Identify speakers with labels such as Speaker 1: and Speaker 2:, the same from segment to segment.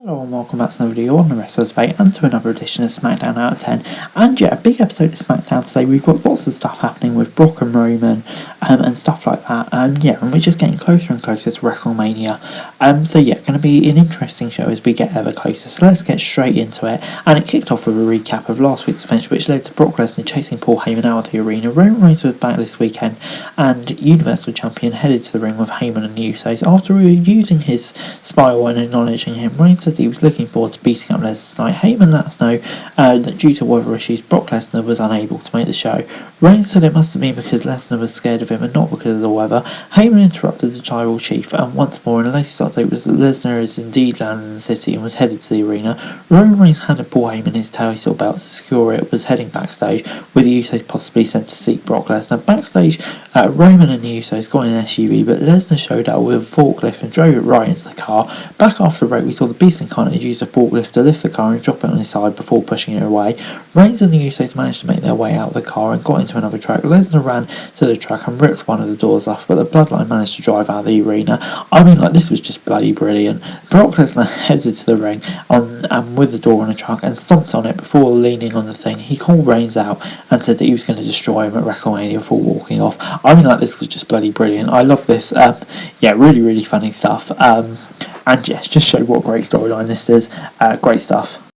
Speaker 1: Hello and welcome back to another video on the Wrestler's Debate and to another edition of Smackdown Out of 10. And yeah, a big episode of Smackdown today. We've got lots of stuff happening with Brock and Roman and stuff like that. And we're just getting closer and closer to WrestleMania. So yeah, going to be an interesting show as we get ever closer. So let's get straight into it. And it kicked off with a recap of last week's event, which led to Brock Lesnar chasing Paul Heyman out of the arena. Roman Reigns was back this weekend and Universal Champion headed to the ring with Heyman and the Usos. After using his spiral and acknowledging him, Reigns said he was looking forward to beating up Lesnar tonight. Heyman let us know that due to weather issues, Brock Lesnar was unable to make the show. Reigns said it must have been because Lesnar was scared of him and not because of the weather. Heyman interrupted the tribal chief, and once more, in the latest update was that Lesnar is indeed landed in the city and was headed to the arena. Roman Reigns handed Paul Heyman his title belt to secure it, was heading backstage, with the Usos possibly sent to seek Brock Lesnar. Backstage, Roman and the Usos got in an SUV, but Lesnar showed up with a forklift and drove it right into the car. Back after the break, we saw the Beast Incarnate used a forklift to lift the car and drop it on his side before pushing it away. Reigns and the Usos managed to make their way out of the car and got into another track. Lesnar ran to the track and ripped one of the doors off, but the Bloodline managed to drive out of the arena. I mean, this was just bloody brilliant. Brock Lesnar headed to the ring with the door on the truck and stomped on it before leaning on the thing. He called Reigns out and said that he was going to destroy him at WrestleMania before walking off. I mean, this was just bloody brilliant. I love this. Really, really funny stuff. And yes, just show what a great storyline this is. Great stuff.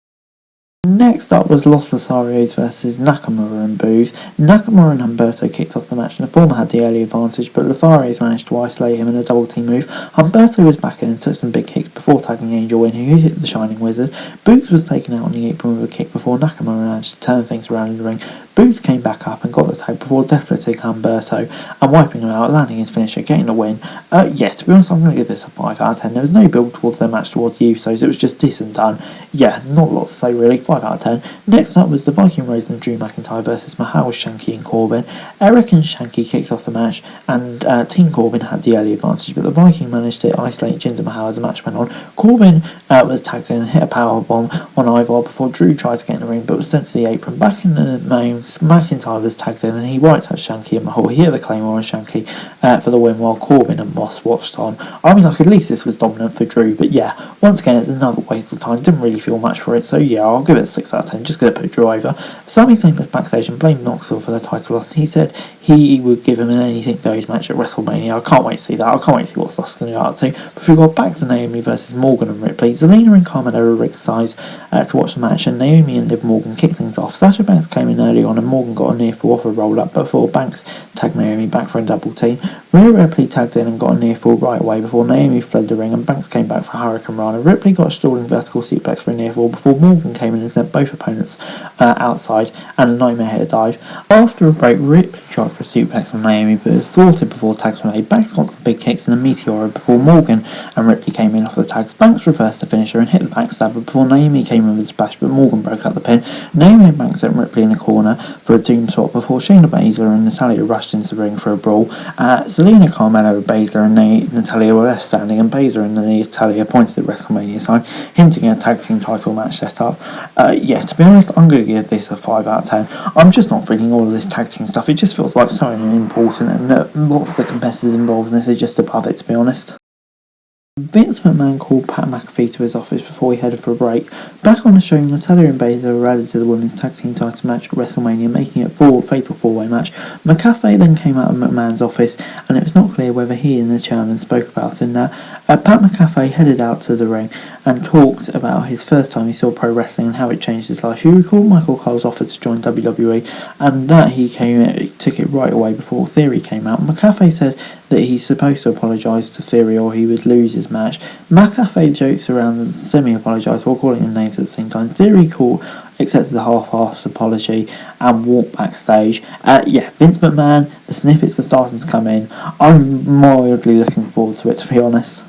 Speaker 1: Next up was Los Vesarios versus Nakamura and Boogs. Nakamura and Humberto kicked off the match, and the former had the early advantage, but Lothario's managed to isolate him in a double team move. Humberto was back in and took some big kicks before tagging Angel in, who hit the Shining Wizard. Boogs was taken out on the apron with a kick before Nakamura managed to turn things around in the ring. Boogs came back up and got the tag before deflecting Humberto and wiping him out, landing his finisher, getting the win. To be honest, I'm going to give this a 5 out of 10. There was no build towards their match towards the Usos, it was just decent done. Not a lot to say really, 5 out of 10. Next up was the Viking Raiders and Drew McIntyre versus Mahal, Shanky and Corbin. Eric and Shanky kicked off the match, and Team Corbin had the early advantage, but the Viking managed to isolate Jinder Mahal as the match went on. Corbin was tagged in and hit a powerbomb on Ivar before Drew tried to get in the ring but was sent to the apron. Back in the main, McIntyre was tagged in and he wiped out Shanky and Mahal. He hit the Claymore on Shanky for the win while Corbin and Moss watched on. I mean, at least this was dominant for Drew, but once again, it's another waste of time. Didn't really feel much for it, so I'll give it a 6 out of 10. Just going to put Drew over. Sami Zayn was backstage and blamed Knoxville for the title loss. He said he would give him an anything goes match at WrestleMania. I can't wait to see that. I can't wait to see what stuff's going to go out to. But we got back to Naomi versus Morgan and Ripley. Zelina and Carmella were ringside to watch the match, and Naomi and Liv Morgan kicked things off. Sasha Banks came in early on and Morgan got a near fall off a roll up before Banks tagged Naomi back for a double team. Rhea Ripley tagged in and got a near fall right away before Naomi fled the ring and Banks came back for Hurricane Rana. Ripley got a stalling vertical suplex for a near fall before Morgan came in and sent both opponents outside and a nightmare head dive. After a break, Ripley tried for a suplex on Naomi but was thwarted before tags were made. Banks got some big kicks and a meteor before Morgan and Ripley came in off the tags. Banks reversed the finisher and hit the backstabber before Naomi came in with a splash, but Morgan broke up the pin. Naomi and Banks sent Ripley in the corner for a doom spot before Shayna Baszler and Natalya rushed into the ring for a brawl. Zelina, Carmella, Baszler and Natalya were left standing, and Baszler and Natalya pointed at WrestleMania sign, hinting at a tag team title match set up. To be honest, I'm going to give this a 5 out of 10. I'm just not feeling all of this tag team stuff. It just feels like so important, and that lots of the competitors involved in this are just above it, to be honest. Vince McMahon called Pat McAfee to his office before he headed for a break. Back on the show, Natalya and Baszler were added to the women's tag team title match at WrestleMania, making it a fatal four-way match. McAfee then came out of McMahon's office, and it was not clear whether he and the chairman spoke about it. Pat McAfee headed out to the ring and talked about his first time he saw pro wrestling and how it changed his life. He recalled Michael Cole's offer to join WWE, and that he took it right away before Theory came out. McAfee said that he's supposed to apologise to Theory or he would lose his match. McAfee jokes around and semi-apologised while calling him names at the same time. Theory accepted the half-assed apology and walked backstage. Vince McMahon, the snippets are starting to come in. I'm mildly looking forward to it, to be honest.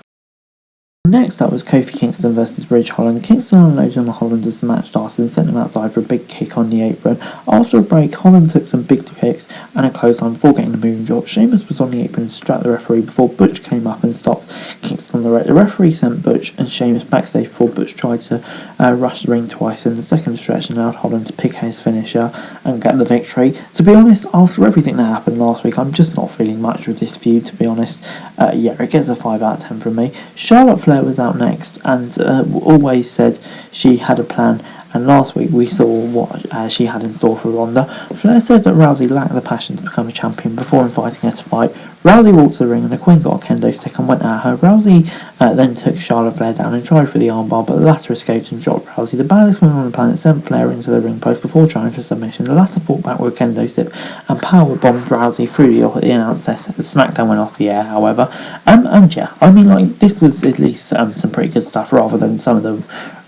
Speaker 1: Next up was Kofi Kingston versus Holland. Kingston unloaded on Holland as the match started and sent him outside for a big kick on the apron. After a break, Holland took some big kicks and a clothesline before getting the moon drop. Sheamus was on the apron and struck the referee before Butch came up and stopped Kingston on the right. The referee sent Butch and Sheamus backstage before Butch tried to rush the ring twice in the second stretch and allowed Holland to pick his finisher and get the victory. To be honest, after everything that happened last week, I'm just not feeling much with this feud, to be honest. It gets a 5 out of 10 from me. Charlotte Flair Flair was out next and always said she had a plan. And last week we saw what she had in store for Ronda. Flair said that Rousey lacked the passion to become a champion before inviting her to fight. Rousey walked to the ring and the Queen got a kendo stick and went at her. Rousey then took Charlotte Flair down and tried for the armbar, but the latter escaped and dropped Rousey. The baddest woman on the planet sent Flair into the ring post before trying for submission. The latter fought back with a kendo stick and power bombed Rousey through the announce desk. SmackDown went off the air, however. And yeah, I mean, like, this was at least some pretty good stuff rather than some of the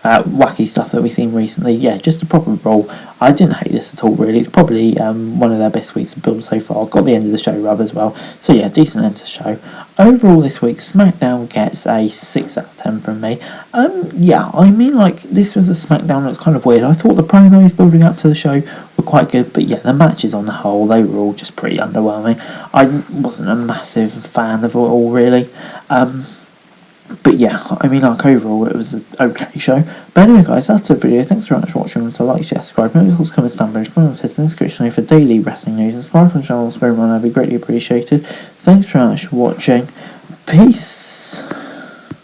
Speaker 1: wacky stuff that we've seen recently. Yeah, just a proper brawl. I didn't hate this at all, really. It's probably one of their best weeks of build so far. Got the end of the show rub as well. So yeah, decent end to the show. Overall this week, SmackDown gets a 6 out of 10 from me. Yeah, I mean, like, this was a SmackDown that's kind of weird. I thought the promos building up to the show were quite good, but yeah, the matches on the whole, they were all just pretty underwhelming. I wasn't a massive fan of it all, really. But yeah, I mean, like, overall, it was an okay show. But anyway, guys, that's the video. Thanks very much for watching. So like, share, subscribe, and those comments down below. Follow us in the description for daily wrestling news. And subscribe to the channel, very much, that'd be greatly appreciated. Thanks very much for watching. Peace.